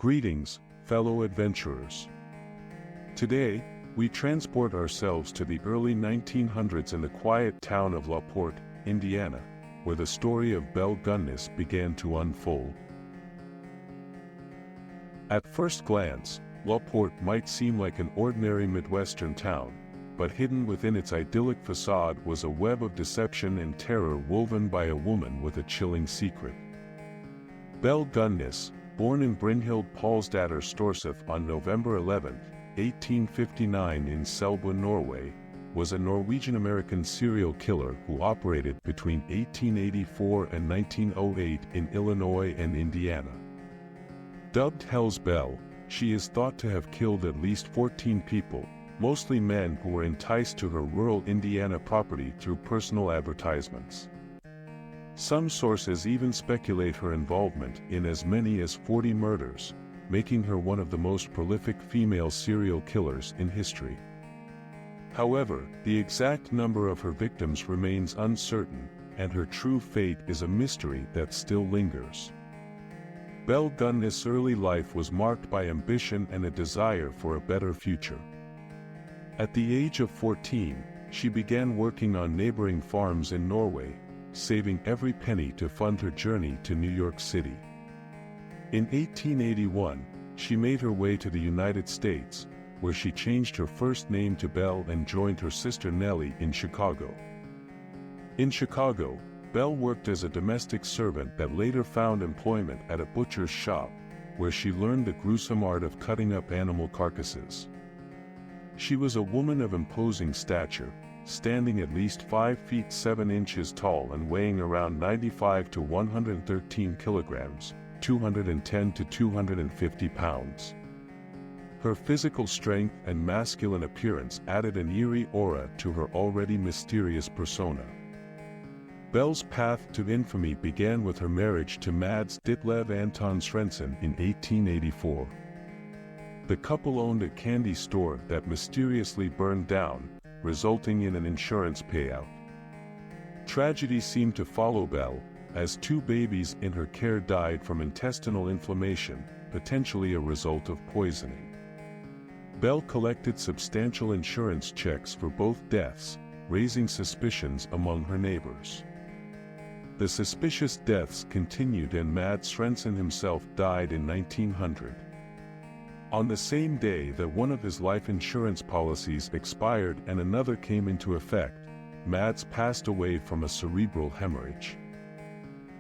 Greetings, fellow adventurers. Today, we transport ourselves to the early 1900s in the quiet town of LaPorte, Indiana, where the story of Belle Gunness began to unfold. At first glance, LaPorte might seem like an ordinary Midwestern town, but hidden within its idyllic facade was a web of deception and terror woven by a woman with a chilling secret. Belle Gunness, born in Brynhild Paulsdatter Storseth on November 11, 1859 in Selbu, Norway, was a Norwegian-American serial killer who operated between 1884 and 1908 in Illinois and Indiana. Dubbed Hell's Belle, she is thought to have killed at least 14 people, mostly men who were enticed to her rural Indiana property through personal advertisements. Some sources even speculate her involvement in as many as 40 murders, making her one of the most prolific female serial killers in history. However, the exact number of her victims remains uncertain, and her true fate is a mystery that still lingers. Belle Gunness' early life was marked by ambition and a desire for a better future. At the age of 14, she began working on neighboring farms in Norway, saving every penny to fund her journey to New York City. In 1881, she made her way to the United States, where she changed her first name to Belle and joined her sister Nellie in Chicago. In Chicago, Belle worked as a domestic servant that later found employment at a butcher's shop, where she learned the gruesome art of cutting up animal carcasses. She was a woman of imposing stature, standing at least 5 feet 7 inches tall and weighing around 95 to 113 kilograms, 210 to 250 pounds. Her physical strength and masculine appearance added an eerie aura to her already mysterious persona. Belle's path to infamy began with her marriage to Mads Ditlev Anton Svensson in 1884. The couple owned a candy store that mysteriously burned down, resulting in an insurance payout. Tragedy seemed to follow Belle, as 2 babies in her care died from intestinal inflammation, potentially a result of poisoning. Belle collected substantial insurance checks for both deaths, raising suspicions among her neighbors. The suspicious deaths continued and Mads Svensson himself died in 1900. On the same day that one of his life insurance policies expired and another came into effect, Mads passed away from a cerebral hemorrhage.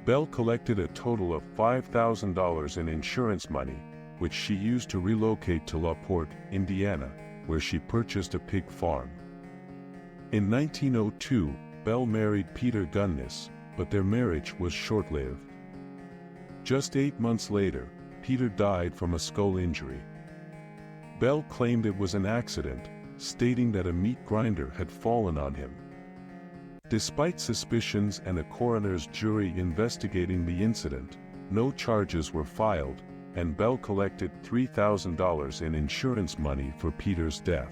Belle collected a total of $5,000 in insurance money, which she used to relocate to LaPorte, Indiana, where she purchased a pig farm. In 1902, Belle married Peter Gunness, but their marriage was short-lived. Just 8 months later, Peter died from a skull injury. Belle claimed it was an accident, stating that a meat grinder had fallen on him. Despite suspicions and a coroner's jury investigating the incident, no charges were filed, and Belle collected $3,000 in insurance money for Peter's death.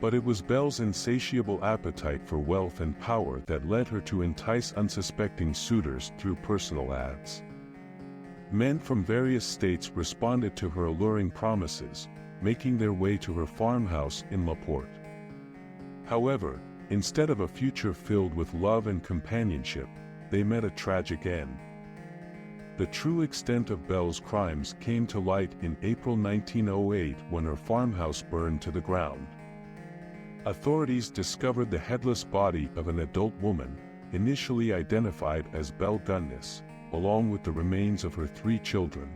But it was Belle's insatiable appetite for wealth and power that led her to entice unsuspecting suitors through personal ads. Men from various states responded to her alluring promises, making their way to her farmhouse in LaPorte. However, instead of a future filled with love and companionship, they met a tragic end. The true extent of Belle's crimes came to light in April 1908 when her farmhouse burned to the ground. Authorities discovered the headless body of an adult woman, initially identified as Belle Gunness, along with the remains of her 3 children.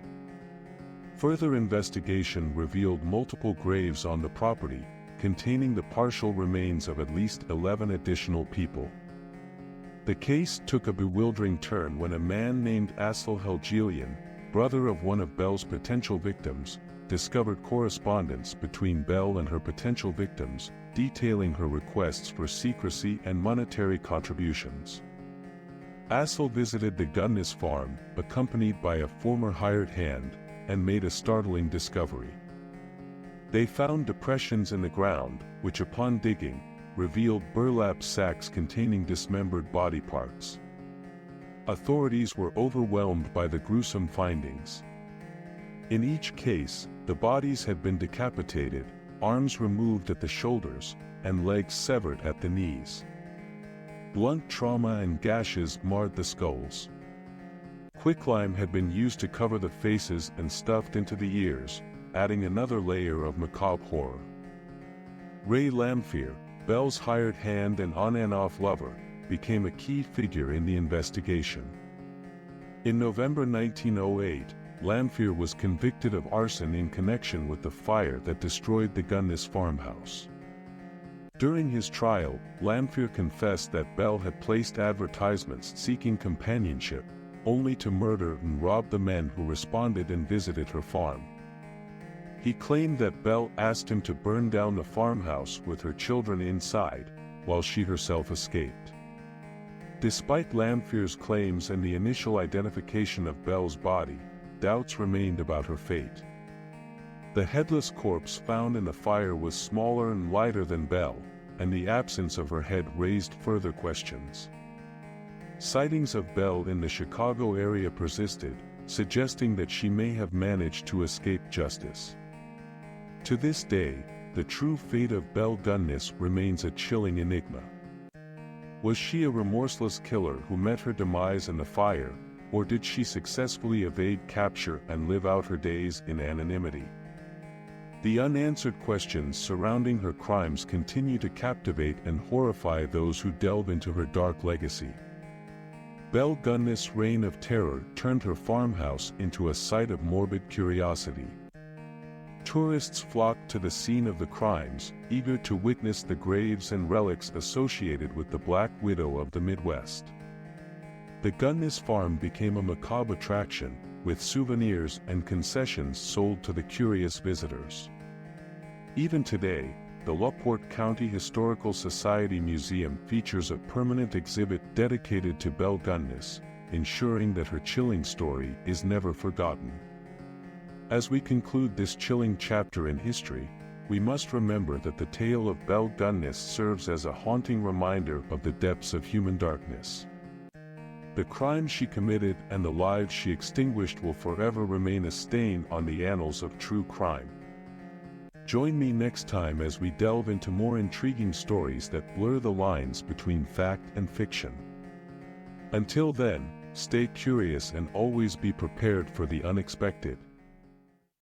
Further investigation revealed multiple graves on the property, containing the partial remains of at least 11 additional people. The case took a bewildering turn when a man named Aksel Helgelian, brother of one of Belle's potential victims, discovered correspondence between Belle and her potential victims, detailing her requests for secrecy and monetary contributions. Aksel visited the Gunness farm, accompanied by a former hired hand, and made a startling discovery. They found depressions in the ground, which upon digging, revealed burlap sacks containing dismembered body parts. Authorities were overwhelmed by the gruesome findings. In each case, the bodies had been decapitated, arms removed at the shoulders, and legs severed at the knees. Blunt trauma and gashes marred the skulls. Quicklime had been used to cover the faces and stuffed into the ears, adding another layer of macabre horror. Ray Lamphere, Belle's hired hand and on-and-off lover, became a key figure in the investigation. In November 1908, Lamphere was convicted of arson in connection with the fire that destroyed the Gunness farmhouse. During his trial, Lamphere confessed that Belle had placed advertisements seeking companionship, only to murder and rob the men who responded and visited her farm. He claimed that Belle asked him to burn down the farmhouse with her children inside, while she herself escaped. Despite Lamphere's claims and the initial identification of Belle's body, doubts remained about her fate. The headless corpse found in the fire was smaller and lighter than Belle, and the absence of her head raised further questions. Sightings of Belle in the Chicago area persisted, suggesting that she may have managed to escape justice. To this day, the true fate of Belle Gunness remains a chilling enigma. Was she a remorseless killer who met her demise in the fire, or did she successfully evade capture and live out her days in anonymity? The unanswered questions surrounding her crimes continue to captivate and horrify those who delve into her dark legacy. Belle Gunness' reign of terror turned her farmhouse into a site of morbid curiosity. Tourists flocked to the scene of the crimes, eager to witness the graves and relics associated with the Black Widow of the Midwest. The Gunness farm became a macabre attraction, with souvenirs and concessions sold to the curious visitors. Even today, the LaPorte County Historical Society Museum features a permanent exhibit dedicated to Belle Gunness, ensuring that her chilling story is never forgotten. As we conclude this chilling chapter in history, we must remember that the tale of Belle Gunness serves as a haunting reminder of the depths of human darkness. The crimes she committed and the lives she extinguished will forever remain a stain on the annals of true crime. Join me next time as we delve into more intriguing stories that blur the lines between fact and fiction. Until then, stay curious and always be prepared for the unexpected.